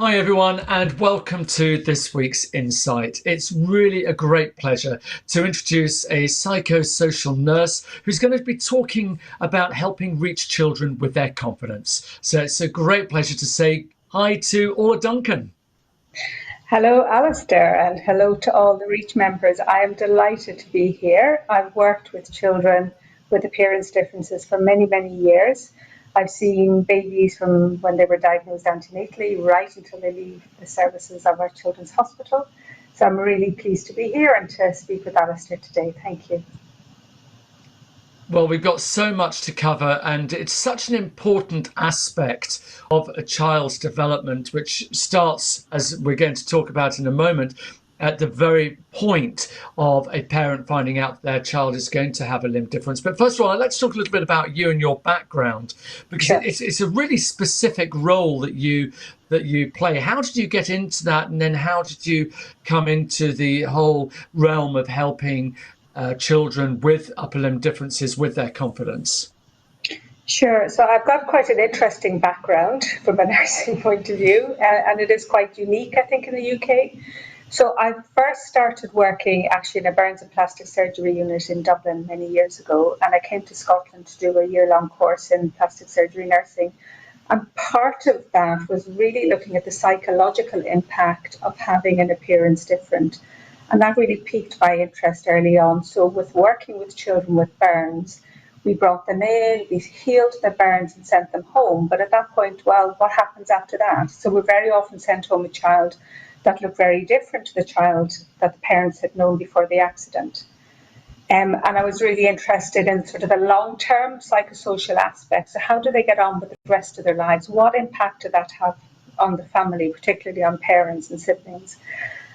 Hi everyone, and welcome to this week's Insight. It's really a great pleasure to introduce a psychosocial nurse who's going to be talking about helping reach children with their confidence. So it's a great pleasure to say hi to Orla Duncan. Hello, Alistair, and hello to all the REACH members. I am delighted to be here. I've worked with children with appearance differences for many, many years. I've seen babies from when they were diagnosed antenatally right until they leave the services of our children's hospital. So I'm really pleased to be here and to speak with Alistair today. Thank you. Well, we've got so much to cover, and it's such an important aspect of a child's development, which starts, as we're going to talk about in a moment, at the very point of a parent finding out their child is going to have a limb difference. But first of all, let's talk a little bit about you and your background, because Sure. it's a really specific role that you play. How did you get into that, and then how did you come into the whole realm of helping children with upper limb differences with their confidence? Sure. So I've got quite an interesting background from a nursing point of view, and it is quite unique, I think, in the UK. So I first started working actually in a burns and plastic surgery unit in Dublin many years ago, and I came to Scotland to do a year-long course in plastic surgery nursing. And part of that was really looking at the psychological impact of having an appearance different. And that really piqued my interest early on. So with working with children with burns, we brought them in, we healed their burns and sent them home. But at that point, well, what happens after that? So we very often sent home a child that looked very different to the child that the parents had known before the accident. And I was really interested in sort of the long-term psychosocial aspects. So how do they get on with the rest of their lives? What impact did that have on the family, particularly on parents and siblings?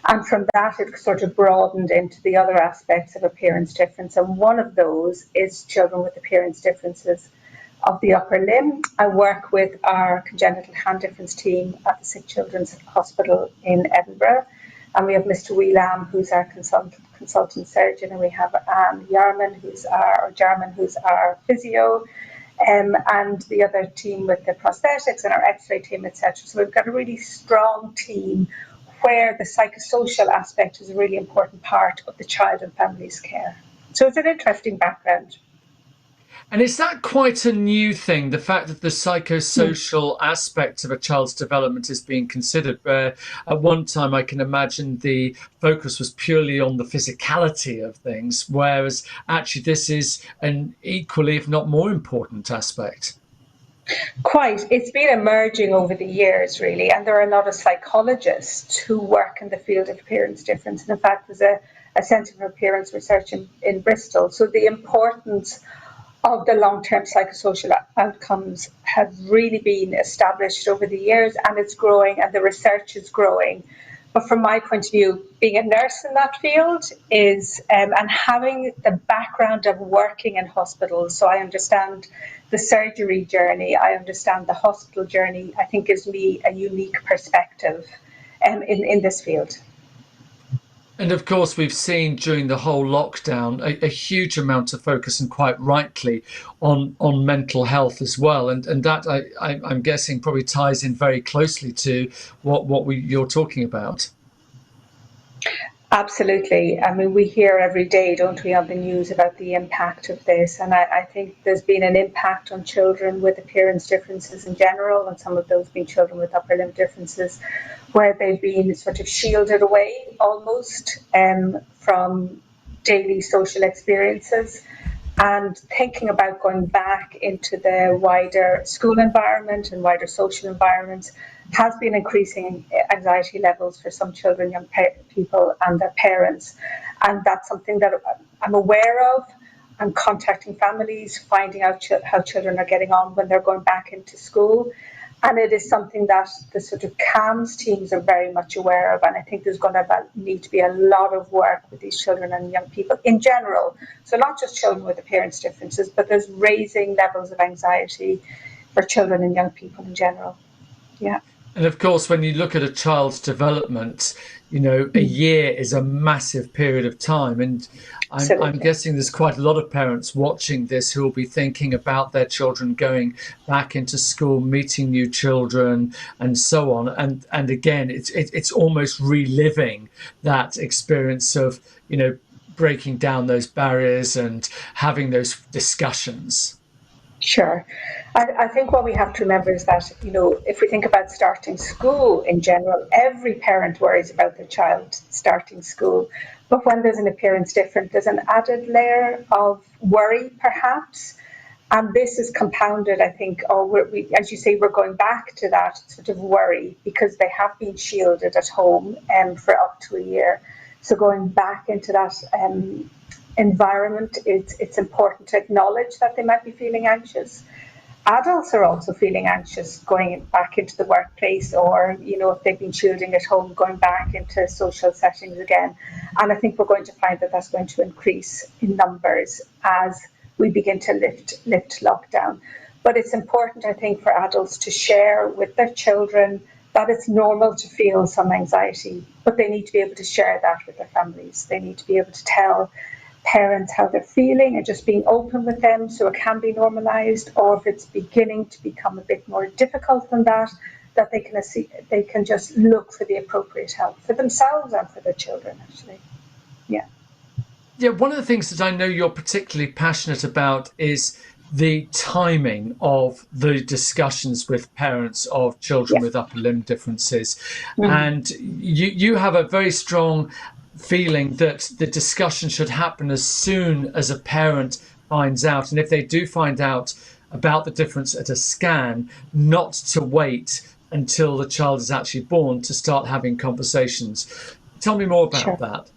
And from that, it sort of broadened into the other aspects of appearance difference. And one of those is children with appearance differences of the upper limb. I work with our congenital hand difference team at the Sick Children's Hospital in Edinburgh. And we have Mr. Wheelam, who's our consultant surgeon, and we have Anne Jarman, who's our physio, and the other team with the prosthetics and our X-ray team, etc. So we've got a really strong team where the psychosocial aspect is a really important part of the child and family's care. So it's an interesting background. And is that quite a new thing, the fact that the psychosocial aspect of a child's development is being considered, where at one time I can imagine the focus was purely on the physicality of things, whereas actually this is an equally, if not more important aspect? Quite. It's been emerging over the years, really, and there are a lot of psychologists who work in the field of appearance difference. And in fact, there's a Centre for Appearance Research in Bristol. So the importance of the long-term psychosocial outcomes have really been established over the years, and it's growing, and the research is growing. But from my point of view, being a nurse in that field is, and having the background of working in hospitals, so I understand the surgery journey, I understand the hospital journey, I think gives me a unique perspective in this field. And of course, we've seen during the whole lockdown a huge amount of focus, and quite rightly, on mental health as well. And that, I'm guessing, probably ties in very closely to what you're talking about. Absolutely. I mean, we hear every day, don't we, on the news about the impact of this. And I think there's been an impact on children with appearance differences in general, and some of those being children with upper limb differences, where they've been sort of shielded away almost from daily social experiences. And thinking about going back into the wider school environment and wider social environments has been increasing anxiety levels for some children, young people and their parents. And that's something that I'm aware of. I'm contacting families, finding out how children are getting on when they're going back into school. And it is something that the sort of CAMS teams are very much aware of. And I think there's going to need to be a lot of work with these children and young people in general. So not just children with appearance differences, but there's raising levels of anxiety for children and young people in general. Yeah. And of course, when you look at a child's development, a year is a massive period of time. And I'm Absolutely. guessing there's quite a lot of parents watching this who will be thinking about their children going back into school, meeting new children, and so on. And again, it's almost reliving that experience of, breaking down those barriers and having those discussions. Sure. I think what we have to remember is that, if we think about starting school in general, every parent worries about their child starting school. But when there's an appearance different, there's an added layer of worry, perhaps. And this is compounded, I think, or as you say, we're going back to that sort of worry because they have been shielded at home for up to a year. So going back into that environment, it's important to acknowledge that they might be feeling anxious. Adults are also feeling anxious going back into the workplace, or if they've been shielding at home, going back into social settings again. And I think we're going to find that that's going to increase in numbers as we begin to lift lockdown. But it's important, I think, for adults to share with their children that it's normal to feel some anxiety, but they need to be able to share that with their families. They need to be able to tell parents how they're feeling and just being open with them so it can be normalized. Or if it's beginning to become a bit more difficult than that, that they can just look for the appropriate help for themselves and for their children, actually. Yeah. Yeah, one of the things that I know you're particularly passionate about is the timing of the discussions with parents of children Yeah. with upper limb differences. Mm. And you have a very strong feeling that the discussion should happen as soon as a parent finds out. And if they do find out about the difference at a scan, not to wait until the child is actually born to start having conversations. Tell me more about Sure. that.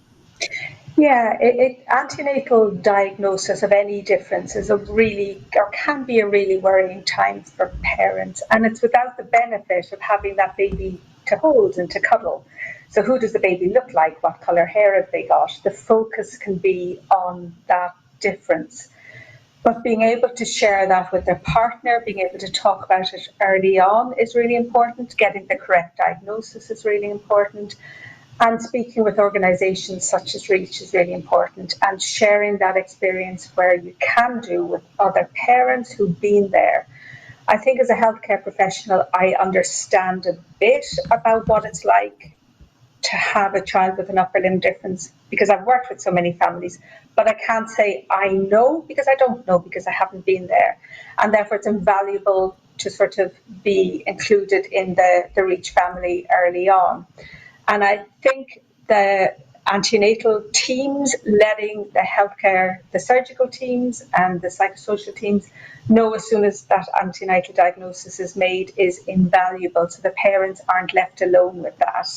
Yeah, antenatal diagnosis of any difference is a really, or can be a really worrying time for parents, and it's without the benefit of having that baby to hold and to cuddle. So, who does the baby look like? What color hair have they got? The focus can be on that difference. But being able to share that with their partner, being able to talk about it early on is really important. Getting the correct diagnosis is really important. And speaking with organisations such as REACH is really important, and sharing that experience where you can do with other parents who've been there. I think as a healthcare professional, I understand a bit about what it's like to have a child with an upper limb difference because I've worked with so many families, but I can't say I know because I don't know because I haven't been there. And therefore, it's invaluable to sort of be included in the REACH family early on. And I think the antenatal teams letting the healthcare, the surgical teams and the psychosocial teams know as soon as that antenatal diagnosis is made is invaluable. So the parents aren't left alone with that.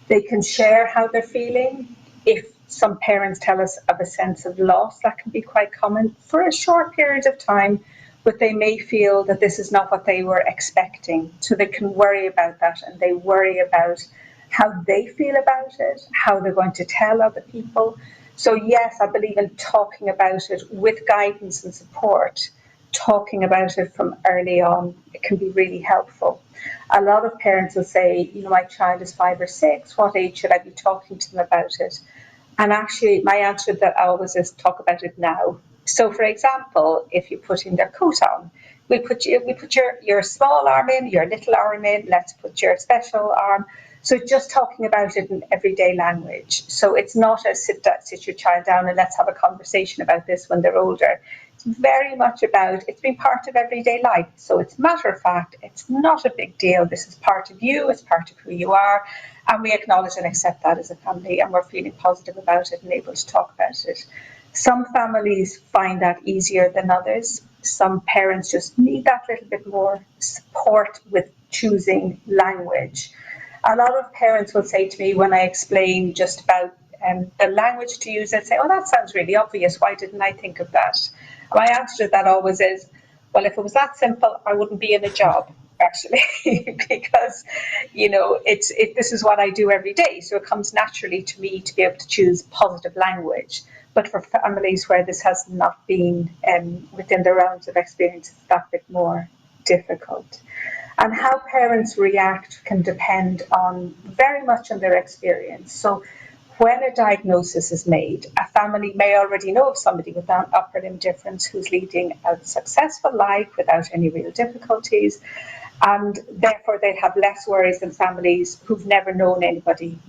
They can share how they're feeling. If some parents tell us of a sense of loss, that can be quite common for a short period of time, but they may feel that this is not what they were expecting. So they can worry about that, and they worry about how they feel about it, how they're going to tell other people. So yes, I believe in talking about it with guidance and support. Talking about it from early on, it can be really helpful. A lot of parents will say, my child is 5 or 6, what age should I be talking to them about it? And actually, my answer to that always is talk about it now. So, for example, if you're putting their coat on, we put your small arm in, your little arm in, let's put your special arm. So just talking about it in everyday language. So it's not a sit your child down and let's have a conversation about this when they're older. It's very much about, it's been part of everyday life. So it's matter of fact, it's not a big deal. This is part of you, it's part of who you are. And we acknowledge and accept that as a family, and we're feeling positive about it and able to talk about it. Some families find that easier than others. Some parents just need that little bit more support with choosing language. A lot of parents will say to me when I explain just about the language to use, they'll say, oh, that sounds really obvious. Why didn't I think of that? My answer to that always is, well, if it was that simple, I wouldn't be in a job, actually, because, this is what I do every day. So it comes naturally to me to be able to choose positive language. But for families where this has not been within the realms of experience, it's that bit more difficult. And how parents react can depend on very much on their experience. So when a diagnosis is made, a family may already know of somebody with an upper limb difference who's leading a successful life without any real difficulties, and therefore they have less worries than families who've never known anybody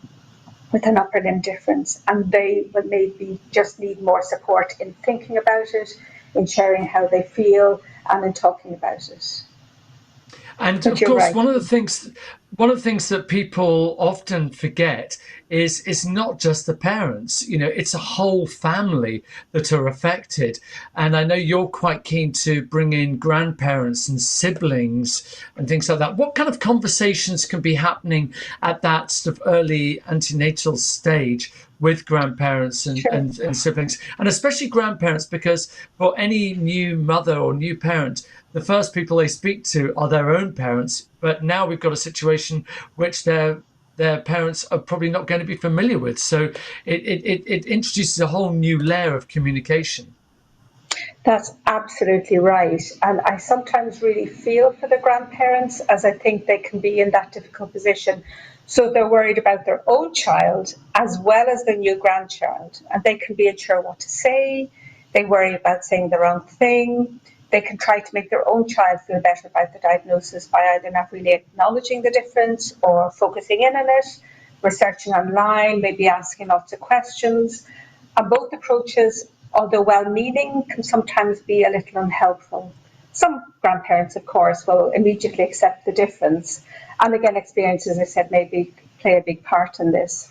with an upper limb difference, and they will maybe just need more support in thinking about it, in sharing how they feel, and in talking about it. And But of you're course, right. one of the things that people often forget is it's not just the parents. It's a whole family that are affected. And I know you're quite keen to bring in grandparents and siblings and things like that. What kind of conversations can be happening at that sort of early antenatal stage with grandparents Sure. and siblings, and especially grandparents, because for any new mother or new parent, the first people they speak to are their own parents. But now we've got a situation which their parents are probably not going to be familiar with. So it introduces a whole new layer of communication. That's absolutely right. And I sometimes really feel for the grandparents, as I think they can be in that difficult position. So they're worried about their own child as well as their new grandchild. And they can be unsure what to say. They worry about saying the wrong thing. They can try to make their own child feel better about the diagnosis by either not really acknowledging the difference or focusing in on it, researching online, maybe asking lots of questions. And both approaches, although well-meaning, can sometimes be a little unhelpful. Some grandparents, of course, will immediately accept the difference. And again, experience, as I said, maybe play a big part in this.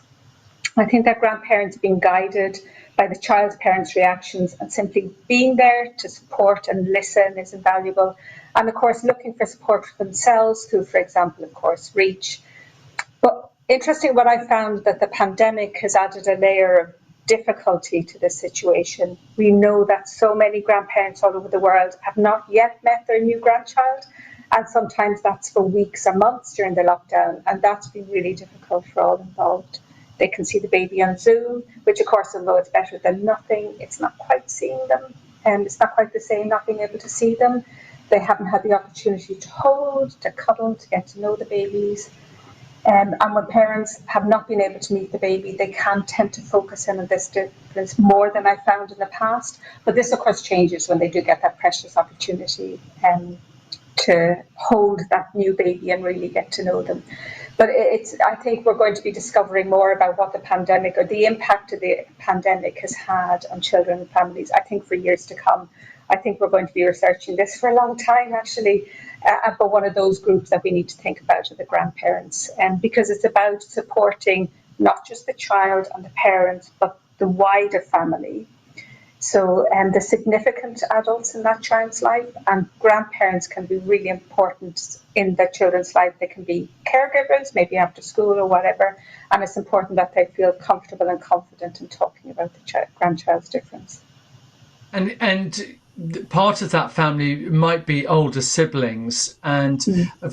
I think that grandparents being guided by the child's parents' reactions and simply being there to support and listen is invaluable. And of course, looking for support for themselves through, for example, of course, Reach. But interesting, what I found that the pandemic has added a layer of difficulty to this situation. We know that so many grandparents all over the world have not yet met their new grandchild, and sometimes that's for weeks or months during the lockdown, and that's been really difficult for all involved. They can see the baby on Zoom, which of course, although it's better than nothing, it's not quite seeing them, and it's not quite the same not being able to see them. They haven't had the opportunity to hold, to cuddle, to get to know the babies. And when parents have not been able to meet the baby, they can tend to focus in on this difference more than I found in the past. But this, of course, changes when they do get that precious opportunity to hold that new baby and really get to know them. But I think we're going to be discovering more about what the pandemic or the impact of the pandemic has had on children and families, I think, for years to come. I think we're going to be researching this for a long time, actually. But one of those groups that we need to think about are the grandparents, because it's about supporting not just the child and the parents, but the wider family. So the significant adults in that child's life, and grandparents can be really important in their children's life. They can be caregivers, maybe after school or whatever, and it's important that they feel comfortable and confident in talking about the grandchild's difference. And part of that family might be older siblings. And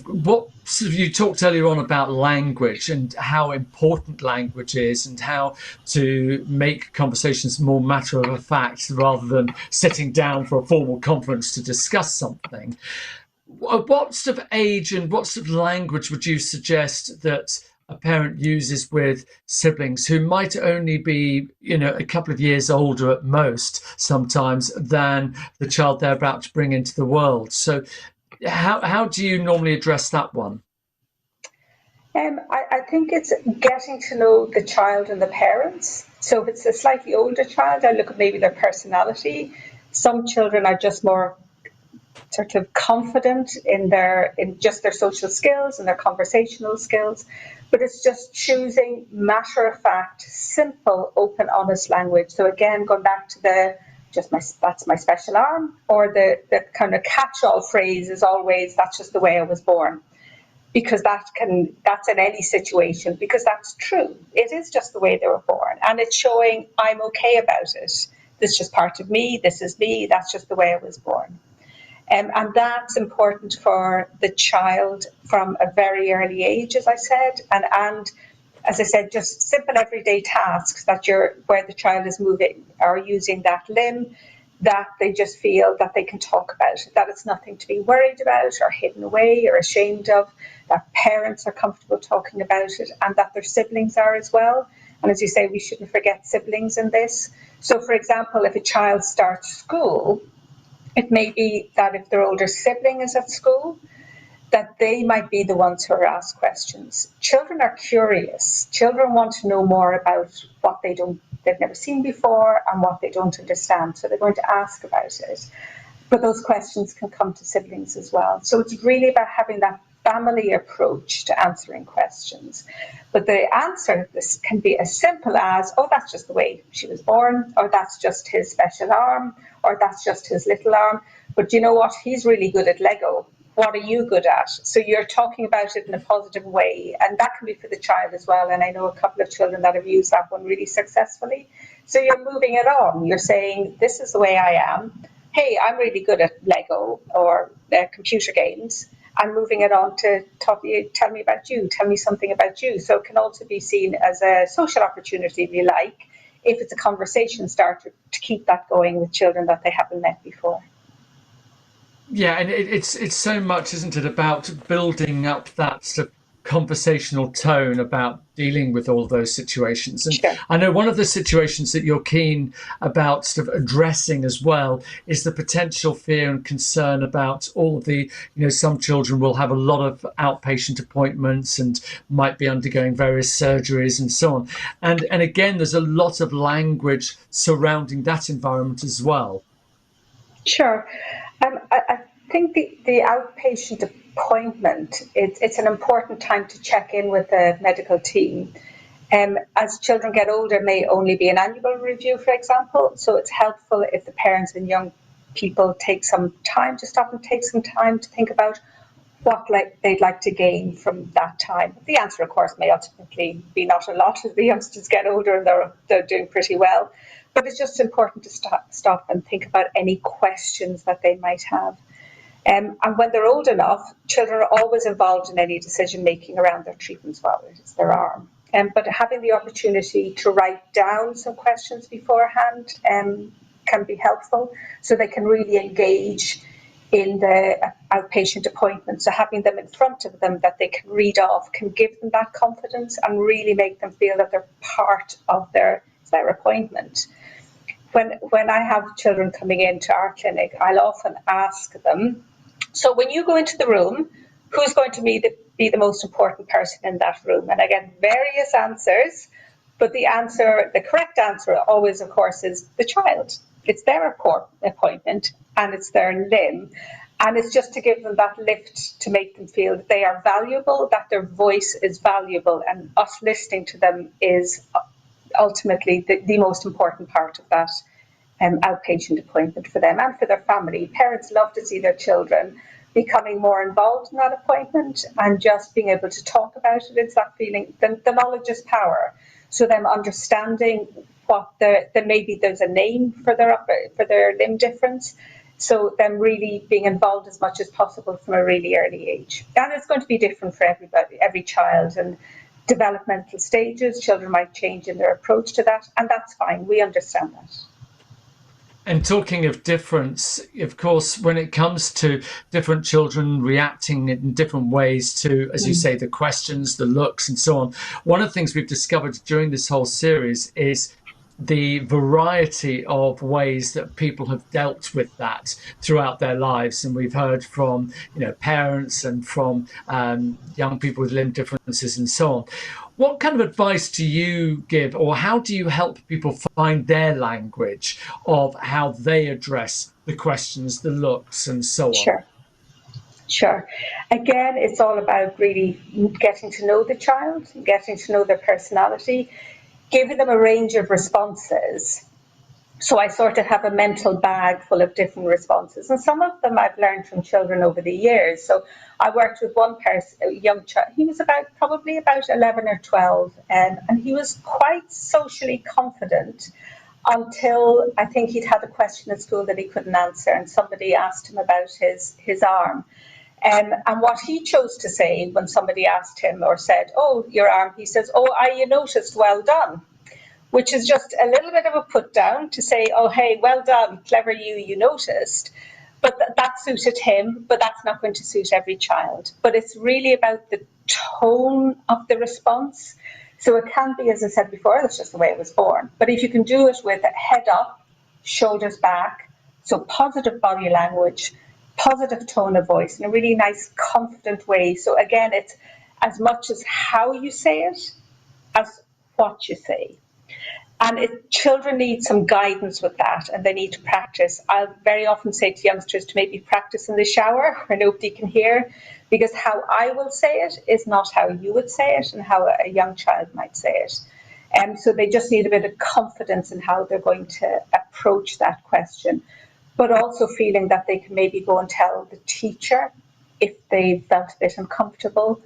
what sort of, you talked earlier on about language and how important language is, and how to make conversations more matter of fact rather than sitting down for a formal conference to discuss something. What sort of age and what sort of language would you suggest that a parent uses with siblings who might only be, a couple of years older at most sometimes than the child they're about to bring into the world? So how do you normally address that one? I think it's getting to know the child and the parents. So if it's a slightly older child, I look at maybe their personality. Some children are just more sort of confident in just their social skills and their conversational skills, but it's just choosing matter of fact, simple, open, honest language. So again, going back to that's my special arm, or the kind of catch-all phrase is always, that's just the way I was born, because that's in any situation, because that's true. It is just the way they were born, and it's showing I'm okay about it. This is just part of me. This is me. That's just the way I was born. And that's important for the child from a very early age, as I said, and as I said, just simple everyday tasks where the child is moving or using that limb. that they just feel that they can talk about it, that it's nothing to be worried about or hidden away or ashamed of, that parents are comfortable talking about it, and that their siblings are as well. And as you say, we shouldn't forget siblings in this. So, for example, if a child starts school, it may be that if their older sibling is at school, that they might be the ones who are asked questions. Children are curious. Children want to know more about what they've never seen before and what they don't understand. So they're going to ask about it. But those questions can come to siblings as well. So it's really about having that family approach to answering questions. But the answer this can be as simple as, oh, that's just the way she was born, or that's just his special arm, or that's just his little arm. But you know what? He's really good at Lego. What are you good at? So you're talking about it in a positive way, and that can be for the child as well. And I know a couple of children that have used that one really successfully. So you're moving it on. You're saying, this is the way I am. Hey, I'm really good at Lego or computer games. I'm moving it on to tell me about you, tell me something about you. So it can also be seen as a social opportunity, if you like, if it's a conversation starter to keep that going with children that they haven't met before. Yeah, and it's so much, isn't it, about building up that sort of conversational tone about dealing with all those situations. And Sure. I know one of the situations that you're keen about sort of addressing as well is the potential fear and concern about all the, some children will have a lot of outpatient appointments and might be undergoing various surgeries and so on. And again, there's a lot of language surrounding that environment as well. Sure. I think the outpatient appointment, it's an important time to check in with the medical team. As children get older, it may only be an annual review, for example. So it's helpful if the parents and young people take some time to stop and take some time to think about what they'd like to gain from that time. The answer, of course, may ultimately be not a lot as the youngsters get older and they're doing pretty well. But it's just important to stop and think about any questions that they might have. And when they're old enough, children are always involved in any decision making around their treatments, whether it's their arm. But having the opportunity to write down some questions beforehand can be helpful, so they can really engage in the outpatient appointment. So having them in front of them that they can read off can give them that confidence and really make them feel that they're part of their appointment. When I have children coming into our clinic, I'll often ask them, so when you go into the room, who's going to be the most important person in that room? And I get various answers, but the correct answer always, of course, is the child. It's their appointment and it's their limb. And it's just to give them that lift to make them feel that they are valuable, that their voice is valuable, and us listening to them is ultimately the most important part of that outpatient appointment for them and for their family. Parents love to see their children becoming more involved in that appointment and just being able to talk about it. It's that feeling, the knowledge is power. So them understanding what maybe there's a name for their limb difference. So them really being involved as much as possible from a really early age. And it's going to be different for everybody, every child, and developmental stages, children might change in their approach to that, and that's fine. We understand that. And talking of difference, of course, when it comes to different children reacting in different ways to, as you say, the questions, the looks, and so on, one of the things we've discovered during this whole series is the variety of ways that people have dealt with that throughout their lives. And we've heard from, parents and from young people with limb differences and so on. What kind of advice do you give, or how do you help people find their language of how they address the questions, the looks, and so on? Sure. Again, it's all about really getting to know the child, getting to know their personality, giving them a range of responses. So I sort of have a mental bag full of different responses, and some of them I've learned from children over the years. So I worked with one person, a young child. He was probably about 11 or 12, and he was quite socially confident until I think he'd had a question at school that he couldn't answer, and somebody asked him about his arm. And what he chose to say when somebody asked him or said, "Oh, your arm," he says, "Oh, you noticed, well done." which is just a little bit of a put down to say, oh, hey, well done, clever you noticed. But that suited him, but that's not going to suit every child. But it's really about the tone of the response. So it can be, as I said before, that's just the way it was born. But if you can do it with head up, shoulders back, so positive body language, positive tone of voice, in a really nice, confident way. So again, it's as much as how you say it as what you say. And children need some guidance with that, and they need to practice. I'll very often say to youngsters to maybe practice in the shower where nobody can hear, because how I will say it is not how you would say it and how a young child might say it. So they just need a bit of confidence in how they're going to approach that question, but also feeling that they can maybe go and tell the teacher if they felt a bit uncomfortable,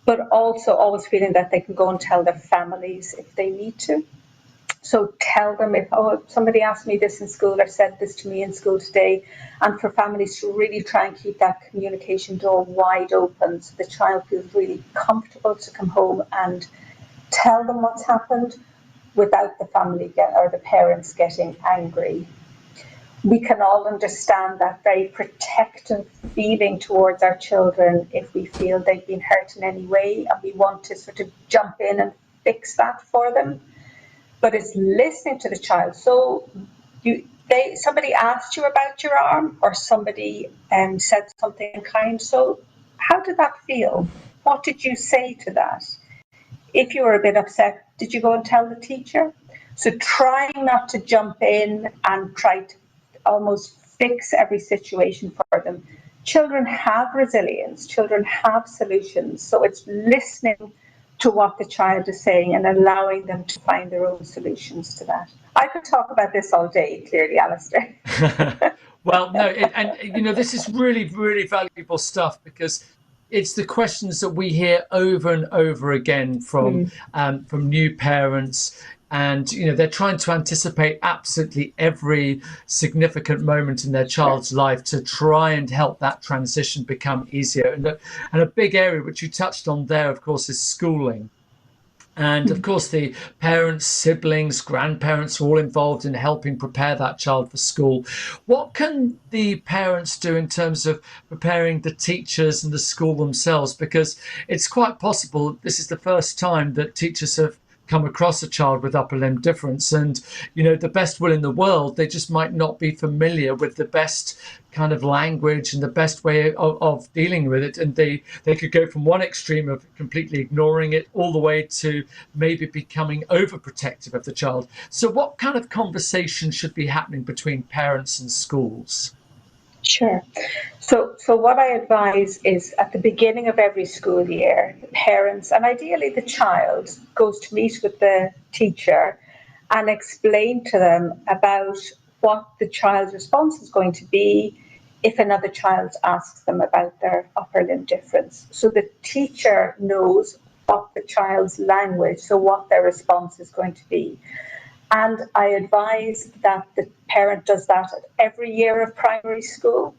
but also always feeling that they can go and tell their families if they need to. So tell them if, oh, somebody asked me this in school or said this to me in school today, and for families to really try and keep that communication door wide open so the child feels really comfortable to come home and tell them what's happened without the family or the parents getting angry. We can all understand that very protective feeling towards our children if we feel they've been hurt in any way and we want to sort of jump in and fix that for them. But it's listening to the child. So somebody asked you about your arm, or somebody said something unkind. So how did that feel? What did you say to that? If you were a bit upset, did you go and tell the teacher? So trying not to jump in and try to almost fix every situation for them. Children have resilience. Children have solutions. So it's listening to what the child is saying and allowing them to find their own solutions to that. I could talk about this all day, clearly, Alistair. Well, no, this is really, really valuable stuff, because it's the questions that we hear over and over again from new parents. And, they're trying to anticipate absolutely every significant moment in their child's life to try and help that transition become easier. And a big area which you touched on there, of course, is schooling. And of course, the parents, siblings, grandparents are all involved in helping prepare that child for school. What can the parents do in terms of preparing the teachers and the school themselves? Because it's quite possible this is the first time that teachers have come across a child with upper limb difference, and the best will in the world, they just might not be familiar with the best kind of language and the best way of dealing with it, and they could go from one extreme of completely ignoring it all the way to maybe becoming overprotective of the child. So what kind of conversation should be happening between parents and schools? Sure. So what I advise is at the beginning of every school year, the parents and ideally the child goes to meet with the teacher and explain to them about what the child's response is going to be if another child asks them about their upper limb difference. So the teacher knows what the child's language, so what their response is going to be. And I advise that the parent does that at every year of primary school,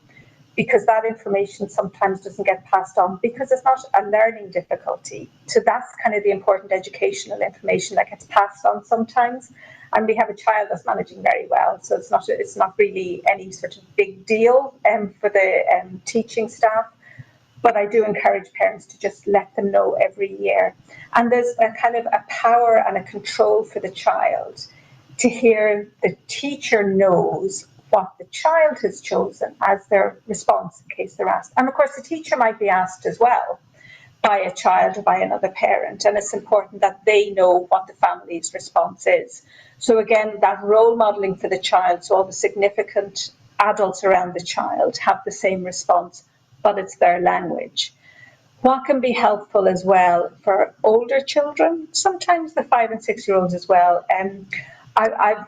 because that information sometimes doesn't get passed on because it's not a learning difficulty. So that's kind of the important educational information that gets passed on sometimes. And we have a child that's managing very well, so it's not really any sort of big deal for the teaching staff. But I do encourage parents to just let them know every year. And there's a kind of a power and a control for the child to hear the teacher knows what the child has chosen as their response in case they're asked. And of course, the teacher might be asked as well by a child or by another parent. And it's important that they know what the family's response is. So again, that role modeling for the child, so all the significant adults around the child have the same response, but it's their language. What can be helpful as well for older children, sometimes the 5 and 6-year-olds as well. I've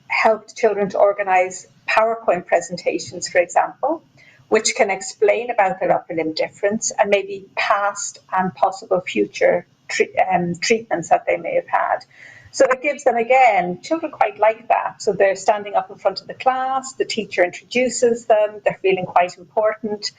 helped children to organise PowerPoint presentations, for example, which can explain about their upper limb difference and maybe past and possible future treatments that they may have had. So it gives them, again, children quite like that. So they're standing up in front of the class, the teacher introduces them, they're feeling quite important.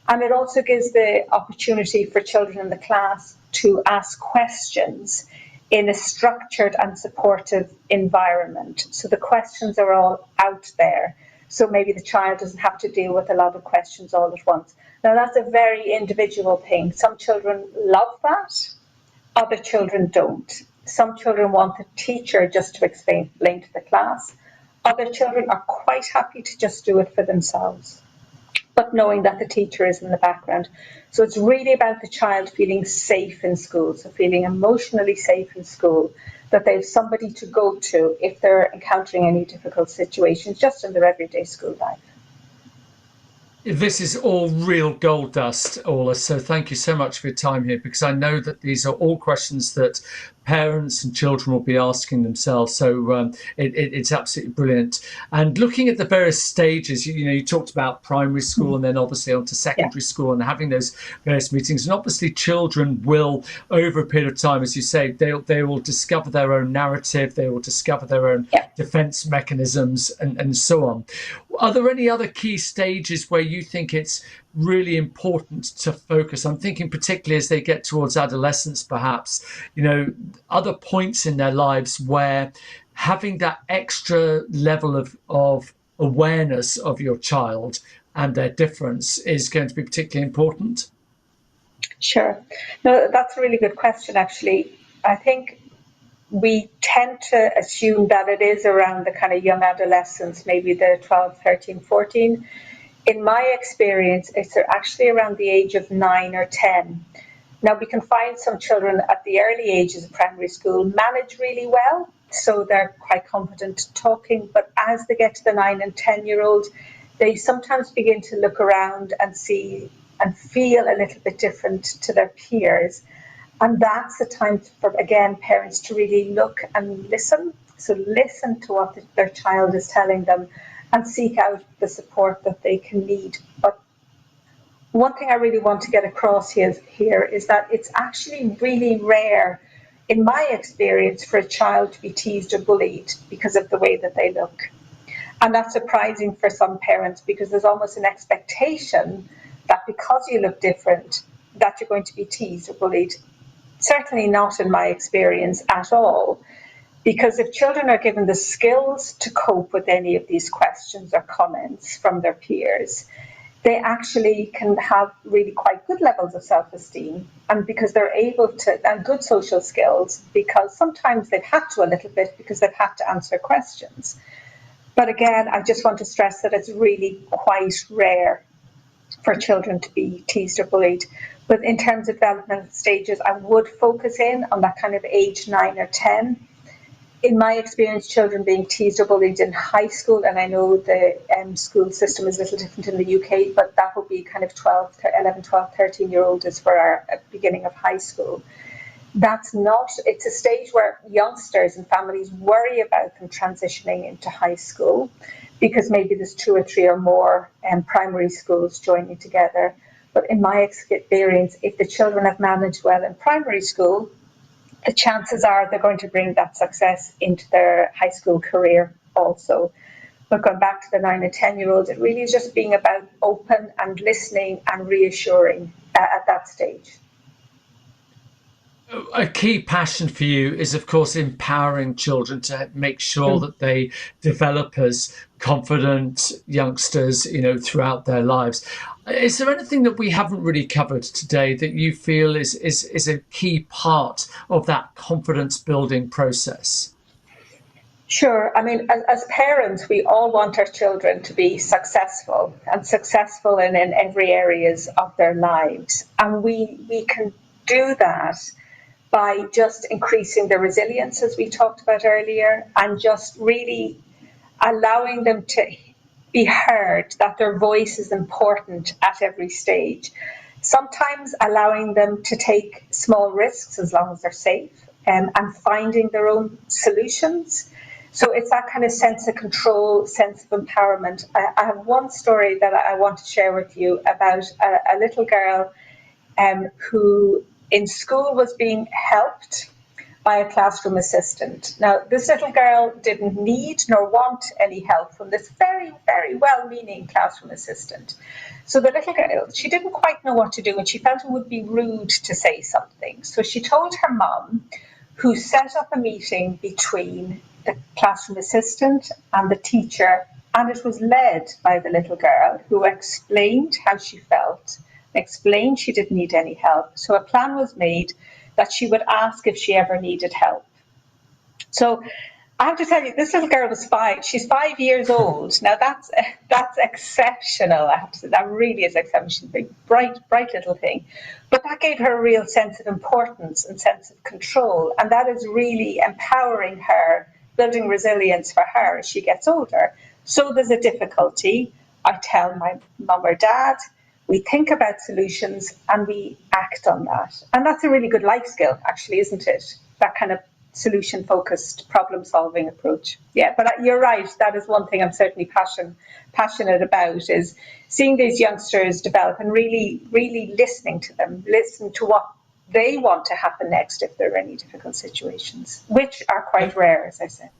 And it also gives the opportunity for children in the class to ask questions in a structured and supportive environment. So the questions are all out there. So maybe the child doesn't have to deal with a lot of questions all at once. Now, that's a very individual thing. Some children love that, other children don't. Some children want the teacher just to explain to the class. Other children are quite happy to just do it for themselves, but knowing that the teacher is in the background. So it's really about the child feeling safe in school, so feeling emotionally safe in school, that they have somebody to go to if they're encountering any difficult situations just in their everyday school life. This is all real gold dust, Orla. So thank you so much for your time here, because I know that these are all questions that parents and children will be asking themselves. So it's absolutely brilliant. And looking at the various stages, you talked about primary school and then obviously onto secondary school and having those various meetings. And obviously children will, over a period of time, as you say, they will discover their own narrative, they will discover their own defense mechanisms and so on. Are there any other key stages where you think it's really important to focus? I'm thinking particularly as they get towards adolescence, perhaps, other points in their lives where having that extra level of awareness of your child and their difference is going to be particularly important. Sure. No, that's a really good question, actually. I think we tend to assume that it is around the kind of young adolescents, maybe the 12, 13, 14. In my experience, it's actually around the age of 9 or 10. Now, we can find some children at the early ages of primary school manage really well, so they're quite confident talking, but as they get to the 9 and 10-year-old, they sometimes begin to look around and see and feel a little bit different to their peers. And that's the time for, again, parents to really look and listen. So listen to what their child is telling them and seek out the support that they can need. But one thing I really want to get across here is that it's actually really rare, in my experience, for a child to be teased or bullied because of the way that they look. And that's surprising for some parents, because there's almost an expectation that because you look different, that you're going to be teased or bullied. Certainly not in my experience at all, because if children are given the skills to cope with any of these questions or comments from their peers, they actually can have really quite good levels of self-esteem, and because they're able to, and good social skills, because sometimes they've had to a little bit because they've had to answer questions. But again, I just want to stress that it's really quite rare for children to be teased or bullied. But in terms of developmental stages, I would focus in on that kind of age 9 or 10. In my experience, children being teased or bullied in high school, and I know the school system is a little different in the UK, but that would be kind of 11, 12, 13-year-old is for our beginning of high school. It's a stage where youngsters and families worry about them transitioning into high school, because maybe there's 2 or 3 or more primary schools joining together. But in my experience, if the children have managed well in primary school, the chances are they're going to bring that success into their high school career also. But going back to the 9 and 10-year-olds, it really is just being about open and listening and reassuring at that stage. A key passion for you is, of course, empowering children to make sure that they develop as confident youngsters, throughout their lives. Is there anything that we haven't really covered today that you feel is a key part of that confidence building process? Sure. I mean, as parents, we all want our children to be successful and successful in every areas of their lives. And we can do that by just increasing their resilience, as we talked about earlier, and just really allowing them to be heard, that their voice is important at every stage. Sometimes allowing them to take small risks as long as they're safe, and finding their own solutions. So it's that kind of sense of control, sense of empowerment. I have one story that I want to share with you about a little girl who in school was being helped by a classroom assistant. Now, this little girl didn't need nor want any help from this very, very well-meaning classroom assistant. So the little girl, she didn't quite know what to do, and she felt it would be rude to say something. So she told her mum, who set up a meeting between the classroom assistant and the teacher, and it was led by the little girl, who explained how she felt, explained she didn't need any help. So a plan was made that she would ask if she ever needed help. So I have to tell you, this little girl was 5. She's 5 years old. Now that's exceptional. I have to say, that really is exceptional. She's a bright little thing. But that gave her a real sense of importance and sense of control. And that is really empowering her, building resilience for her as she gets older. So there's a difficulty. I tell my mum or dad, we think about solutions and we act on that. And that's a really good life skill, actually, isn't it? That kind of solution-focused, problem-solving approach. Yeah, but you're right. That is one thing I'm certainly passionate about, is seeing these youngsters develop and really listening to them, listen to what they want to happen next if there are any difficult situations, which are quite rare, as I said.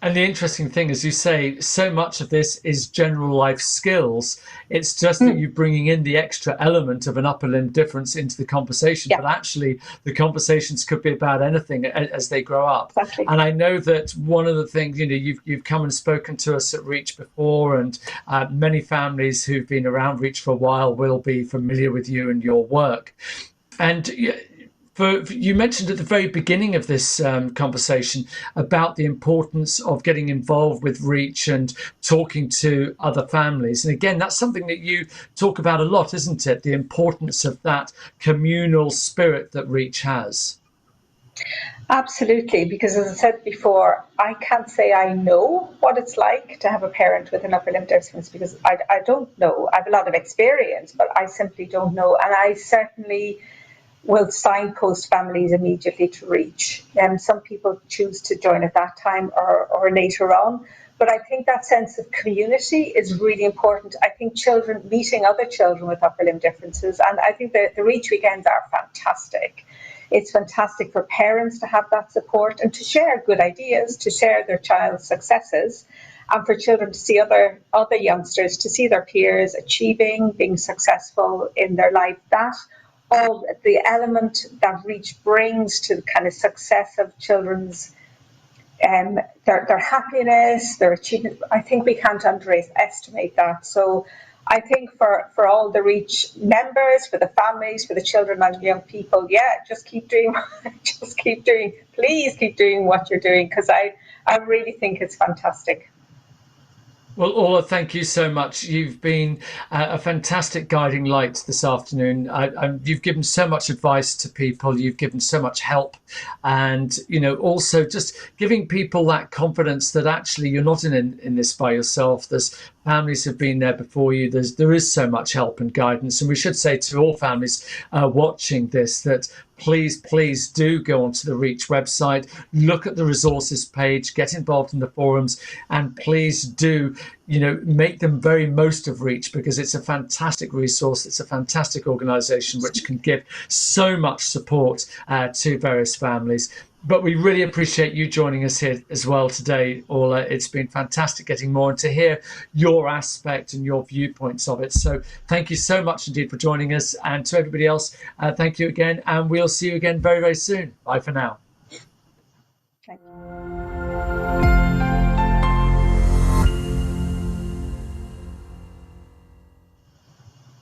And the interesting thing, as you say, so much of this is general life skills. It's just that you're bringing in the extra element of an upper limb difference into the conversation. Yeah. But actually, the conversations could be about anything as they grow up. Exactly. And I know that one of the things, you've come and spoken to us at Reach before, and many families who've been around Reach for a while will be familiar with you and your work. And you mentioned at the very beginning of this conversation about the importance of getting involved with Reach and talking to other families. And again, that's something that you talk about a lot, isn't it? The importance of that communal spirit that Reach has. Absolutely, because as I said before, I can't say I know what it's like to have a parent with an upper limb difference, because I don't know. I have a lot of experience, but I simply don't know. And I certainly will signpost families immediately to Reach. Some people choose to join at that time or later on. But I think that sense of community is really important. I think children meeting other children with upper limb differences, and I think the Reach weekends are fantastic. It's fantastic for parents to have that support and to share good ideas, to share their child's successes, and for children to see other youngsters, to see their peers achieving, being successful in their life. That all the element that Reach brings to the kind of success of children's their happiness, their achievement, I think we can't underestimate that. So I think for all the Reach members, for the families, for the children and young people, just keep doing, please keep doing what you're doing, because I really think it's fantastic. Well, Orla, thank you so much. You've been a fantastic guiding light this afternoon. You've given so much advice to people. You've given so much help. And, also just giving people that confidence that actually you're not in this by yourself. There's families have been there before you. There is so much help and guidance. And we should say to all families watching this that please do go onto the Reach website, look at the resources page, get involved in the forums, and please do, make them very most of Reach, because it's a fantastic resource. It's a fantastic organisation which can give so much support to various families. But we really appreciate you joining us here as well today, Orla. It's been fantastic getting more and to hear your aspect and your viewpoints of it. So thank you so much indeed for joining us. And to everybody else, thank you again. And we'll see you again very, very soon. Bye for now. Thank you.